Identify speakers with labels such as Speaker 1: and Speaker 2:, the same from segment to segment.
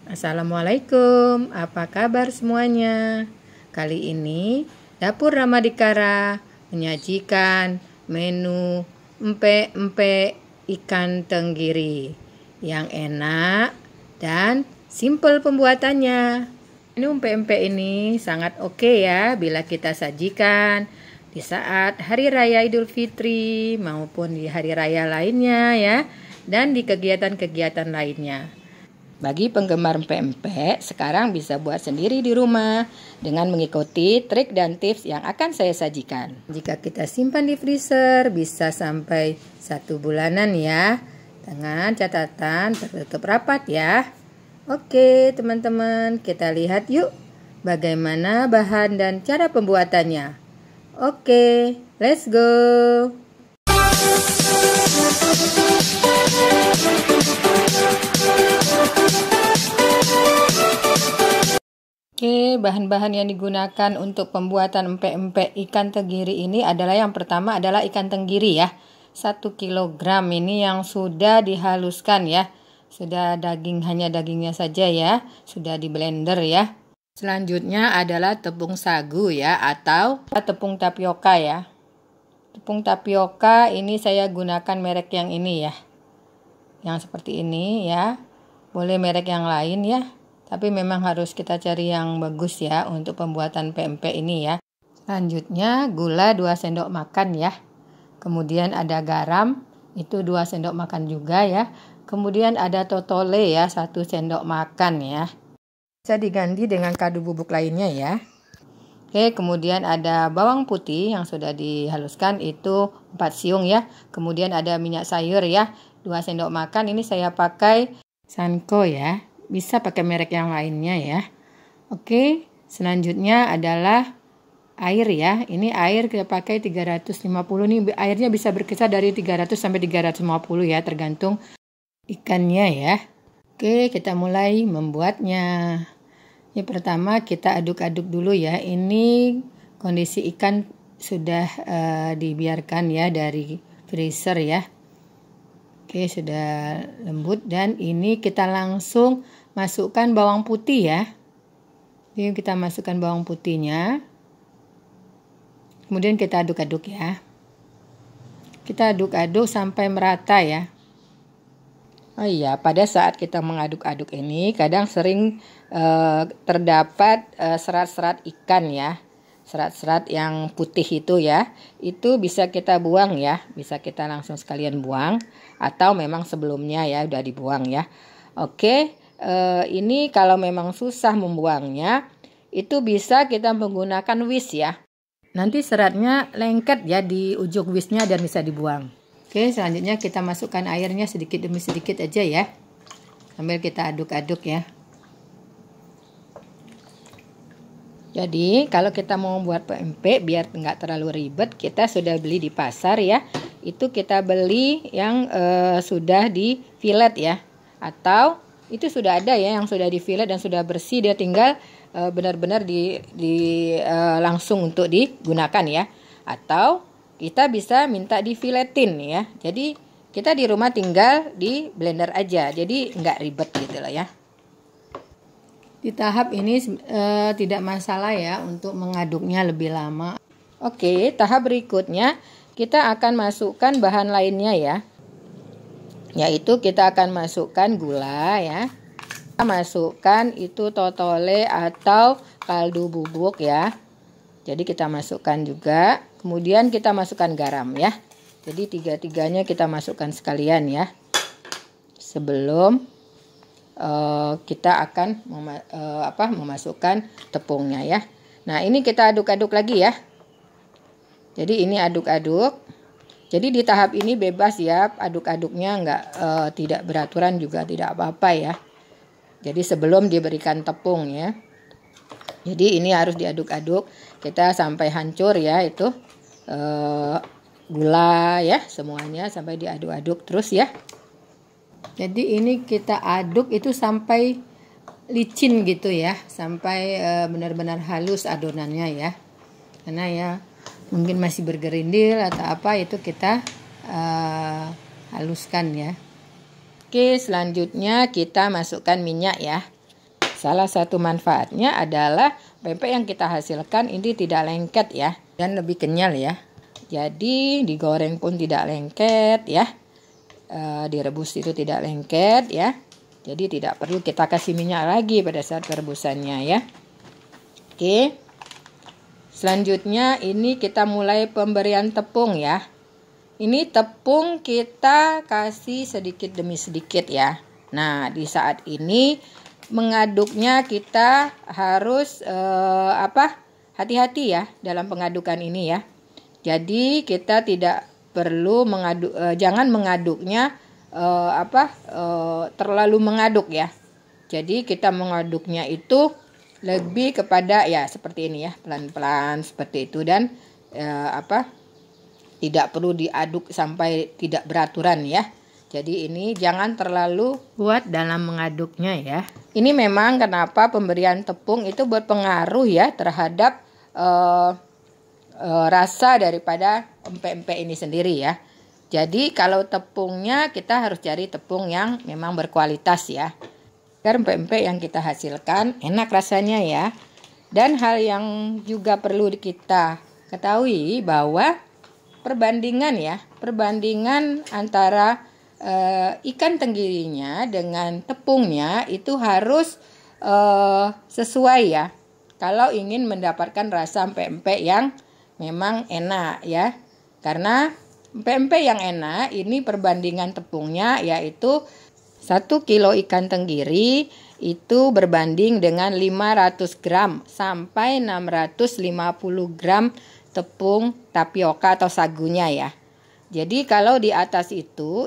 Speaker 1: Assalamualaikum, apa kabar semuanya? Kali ini Dapur Ramadikara menyajikan menu empek-empek ikan tenggiri yang enak dan simple pembuatannya. Menu empek-empek ini sangat oke ya bila kita sajikan di saat Hari Raya Idul Fitri maupun di hari raya lainnya ya, dan di kegiatan-kegiatan lainnya. Bagi penggemar empek-empek, sekarang bisa buat sendiri di rumah dengan mengikuti trik dan tips yang akan saya sajikan. Jika kita simpan di freezer, bisa sampai 1 bulanan ya, dengan catatan tertutup rapat ya. Oke teman-teman, kita lihat yuk bagaimana bahan dan cara pembuatannya. Oke, let's go! Oke, bahan-bahan yang digunakan untuk pembuatan empek-empek ikan tenggiri ini adalah yang pertama adalah ikan tenggiri ya. 1 kilogram ini yang sudah dihaluskan ya. Sudah hanya dagingnya saja ya. Sudah di blender ya. Selanjutnya adalah tepung sagu ya, atau tepung tapioka ya. Tepung tapioka ini saya gunakan merek yang ini ya. Yang seperti ini ya. Boleh merek yang lain ya. Tapi memang harus kita cari yang bagus ya untuk pembuatan pempek ini ya. Selanjutnya gula 2 sendok makan ya. Kemudian ada garam, itu 2 sendok makan juga ya. Kemudian ada totole ya, 1 sendok makan ya. Bisa diganti dengan kaldu bubuk lainnya ya. Oke, kemudian ada bawang putih yang sudah dihaluskan itu 4 siung ya. Kemudian ada minyak sayur ya, 2 sendok makan. Ini saya pakai Sanko ya. Bisa pakai merek yang lainnya ya. Oke, selanjutnya adalah air ya. Ini air kita pakai 350 nih. Airnya bisa berkisar dari 300 sampai 350 ya, tergantung ikannya ya. Oke, kita mulai membuatnya. Yang pertama kita aduk-aduk dulu ya. Ini kondisi ikan sudah dibiarkan ya dari freezer ya. Oke, sudah lembut dan ini kita langsung masukkan bawang putih ya. Jadi kita masukkan bawang putihnya. Kemudian kita aduk-aduk ya. Kita aduk-aduk sampai merata ya. Oh iya, pada saat kita mengaduk-aduk ini kadang sering terdapat serat-serat ikan ya. Serat-serat yang putih itu ya. Itu bisa kita buang ya. Bisa kita langsung sekalian buang. Atau memang sebelumnya ya udah dibuang ya. Oke, ini kalau memang susah membuangnya, itu bisa kita menggunakan wis ya. Nanti seratnya lengket ya di ujung wisnya dan bisa dibuang. Oke, selanjutnya kita masukkan airnya sedikit demi sedikit aja ya. Sambil kita aduk-aduk ya. Jadi kalau kita mau buat pempek biar nggak terlalu ribet, kita sudah beli di pasar ya. Itu kita beli yang sudah di fillet ya. Atau itu sudah ada ya yang sudah di fillet dan sudah bersih, dia tinggal benar-benar langsung untuk digunakan ya. Atau kita bisa minta di filetin ya. Jadi kita di rumah tinggal di blender aja. Jadi nggak ribet gitu lah ya. Di tahap ini tidak masalah ya untuk mengaduknya lebih lama. Oke, tahap berikutnya kita akan masukkan bahan lainnya ya. Yaitu kita akan masukkan gula ya. Kita masukkan itu totole atau kaldu bubuk ya. Jadi kita masukkan juga. Kemudian kita masukkan garam ya. Jadi tiga-tiganya kita masukkan sekalian ya. Sebelum kita akan memasukkan tepungnya ya. Nah ini kita aduk-aduk lagi ya. Jadi ini aduk-aduk. Jadi di tahap ini bebas ya, aduk-aduknya tidak beraturan juga tidak apa-apa ya. Jadi sebelum diberikan tepung ya. Jadi ini harus diaduk-aduk kita sampai hancur ya itu gula ya, semuanya sampai diaduk-aduk terus ya. Jadi ini kita aduk itu sampai licin gitu ya, sampai benar-benar halus adonannya ya. Karena ya mungkin masih bergerindil atau apa, itu kita haluskan ya. Oke, selanjutnya kita masukkan minyak ya. salah satu manfaatnya adalah pempek yang kita hasilkan ini tidak lengket ya, dan lebih kenyal ya. Jadi digoreng pun tidak lengket ya, direbus itu tidak lengket ya. Jadi tidak perlu kita kasih minyak lagi pada saat perebusannya ya. Oke. Selanjutnya ini kita mulai pemberian tepung ya. Ini tepung kita kasih sedikit demi sedikit ya. Nah, di saat ini mengaduknya kita harus hati-hati ya dalam pengadukan ini ya. Jadi kita tidak perlu jangan mengaduknya terlalu mengaduk ya. Jadi kita mengaduknya itu lebih kepada ya seperti ini ya, pelan-pelan seperti itu, dan tidak perlu diaduk sampai tidak beraturan ya. Jadi ini jangan terlalu kuat dalam mengaduknya ya. Ini memang kenapa pemberian tepung itu berpengaruh ya terhadap rasa daripada empek-empek ini sendiri ya. Jadi kalau tepungnya kita harus cari tepung yang memang berkualitas ya, agar empek-empek yang kita hasilkan enak rasanya ya. Dan hal yang juga perlu kita ketahui bahwa perbandingan antara ikan tenggirinya dengan tepungnya itu harus sesuai ya, kalau ingin mendapatkan rasa empek-empek yang memang enak ya. Karena empek-empek yang enak ini perbandingan tepungnya yaitu 1 kilo ikan tenggiri itu berbanding dengan 500 gram sampai 650 gram tepung tapioka atau sagunya ya. Jadi kalau di atas itu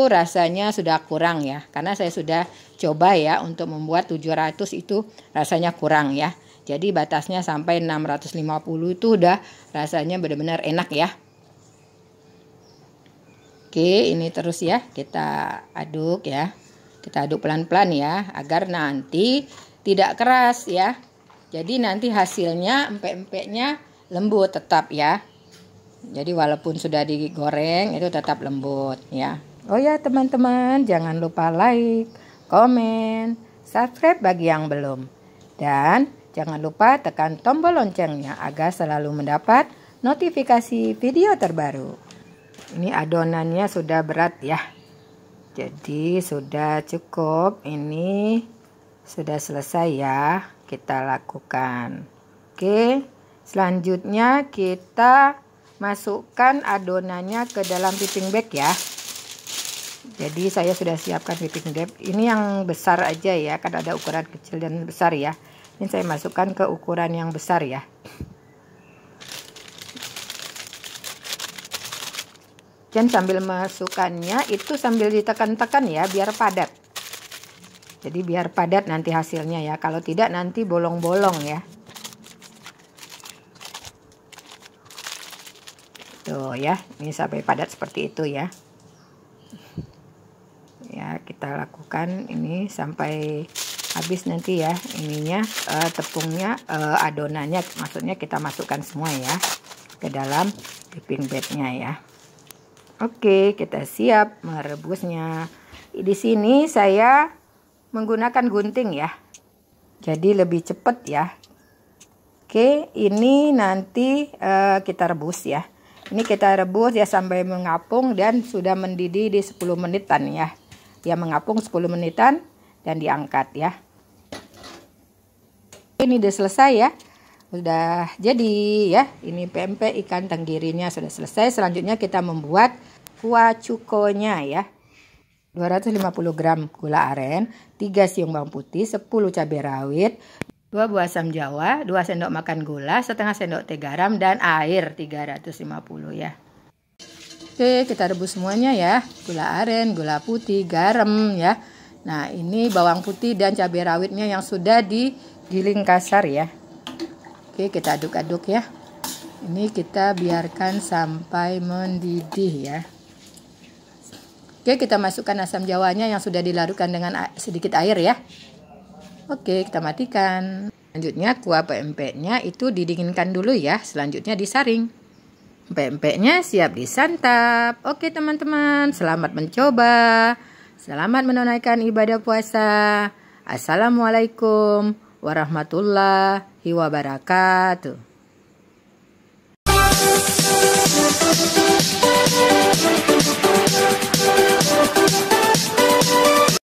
Speaker 1: rasanya sudah kurang ya. Karena saya sudah coba ya untuk membuat 700 itu rasanya kurang ya. Jadi batasnya sampai 650 itu udah rasanya benar-benar enak ya. Oke, ini terus ya kita aduk ya. Kita aduk pelan-pelan ya agar nanti tidak keras ya. Jadi nanti hasilnya empek-empeknya lembut tetap ya. Jadi walaupun sudah digoreng itu tetap lembut ya. Oh ya teman-teman, jangan lupa like, komen, subscribe bagi yang belum. Dan jangan lupa tekan tombol loncengnya agar selalu mendapat notifikasi video terbaru. Ini adonannya sudah berat ya. Jadi sudah cukup, ini sudah selesai ya kita lakukan. Oke, selanjutnya kita masukkan adonannya ke dalam piping bag ya. Jadi saya sudah siapkan piping bag. Ini yang besar aja ya, kan ada ukuran kecil dan besar ya. Ini saya masukkan ke ukuran yang besar ya. Dan sambil masukkannya itu sambil ditekan-tekan ya biar padat. Jadi biar padat nanti hasilnya ya. Kalau tidak nanti bolong-bolong ya. Tuh ya, ini sampai padat seperti itu ya. Ya, kita lakukan ini sampai habis nanti ya ininya tepungnya, adonannya, maksudnya kita masukkan semua ya ke dalam piping bagnya ya. Oke, kita siap merebusnya. Di sini saya menggunakan gunting ya. Jadi lebih cepat ya. Oke, ini nanti kita rebus ya. Ini kita rebus ya sampai mengapung dan sudah mendidih di 10 menitan ya. Dia mengapung 10 menitan dan diangkat ya. Ini udah selesai ya. Sudah jadi ya. Ini pempek ikan tenggirinya sudah selesai. Selanjutnya kita membuat kuah cukonya ya. 250 gram gula aren, 3 siung bawang putih, 10 cabai rawit, 2 buah asam jawa, 2 sendok makan gula, setengah sendok teh garam, dan air 350 ya. Oke, kita rebus semuanya ya. Gula aren, gula putih, garam ya. Nah, ini bawang putih dan cabai rawitnya yang sudah digiling kasar ya. Oke, kita aduk-aduk ya. Ini kita biarkan sampai mendidih ya. Oke, kita masukkan asam jawanya yang sudah dilarutkan dengan sedikit air ya. Oke, kita matikan. Selanjutnya kuah pempeknya itu didinginkan dulu ya. Selanjutnya disaring. Pempeknya siap disantap. Oke teman-teman, selamat mencoba. Selamat menunaikan ibadah puasa. Assalamualaikum warahmatullahi wabarakatuh.